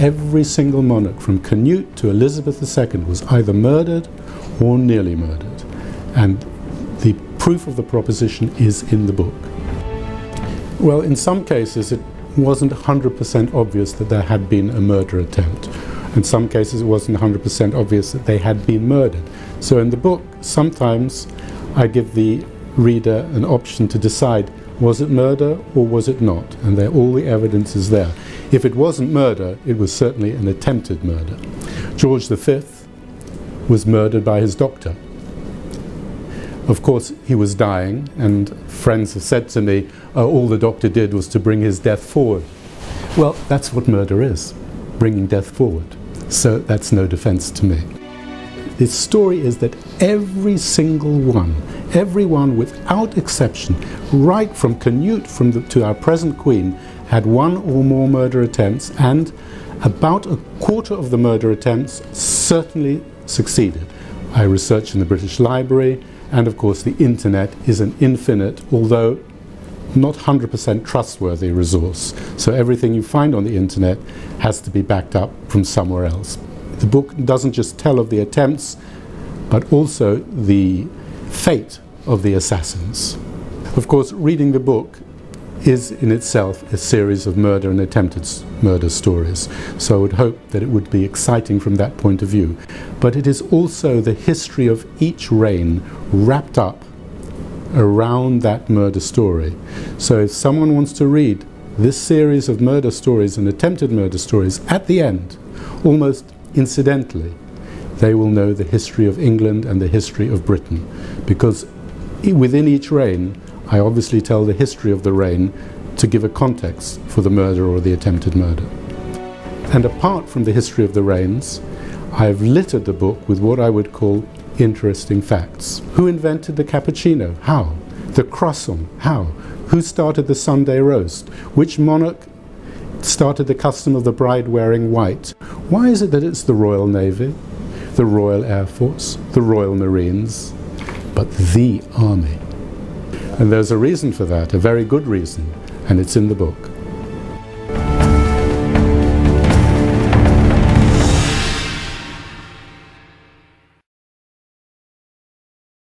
every single monarch from Canute to Elizabeth II was either murdered or nearly murdered. And the proof of the proposition is in the book. Well, in some cases it wasn't 100% obvious that there had been a murder attempt. In some cases it wasn't 100% obvious that they had been murdered. So in the book, sometimes I give the reader an option to decide, was it murder or was it not? And all the evidence is there. If it wasn't murder, it was certainly an attempted murder. George V was murdered by his doctor. Of course, he was dying, and friends have said to me, all the doctor did was to bring his death forward. Well, that's what murder is, bringing death forward. So that's no defense to me. The story is that every single one, everyone without exception, right from Canute to our present Queen, had one or more murder attempts, and about a quarter of the murder attempts certainly succeeded. I researched in the British Library, and of course the internet is an infinite, although not 100% trustworthy resource. So everything you find on the internet has to be backed up from somewhere else. The book doesn't just tell of the attempts, but also the fate of the assassins. Of course, reading the book is in itself a series of murder and attempted murder stories. So I would hope that it would be exciting from that point of view. But it is also the history of each reign wrapped up around that murder story. So if someone wants to read this series of murder stories and attempted murder stories, at the end, almost incidentally, they will know the history of England and the history of Britain. Because within each reign, I obviously tell the history of the reign to give a context for the murder or the attempted murder. And apart from the history of the reigns, I have littered the book with what I would call interesting facts. Who invented the cappuccino? How? The croissant? How? Who started the Sunday roast? Which monarch started the custom of the bride wearing white? Why is it that it's the Royal Navy, the Royal Air Force, the Royal Marines, but the Army? And there's a reason for that, a very good reason, and it's in the book.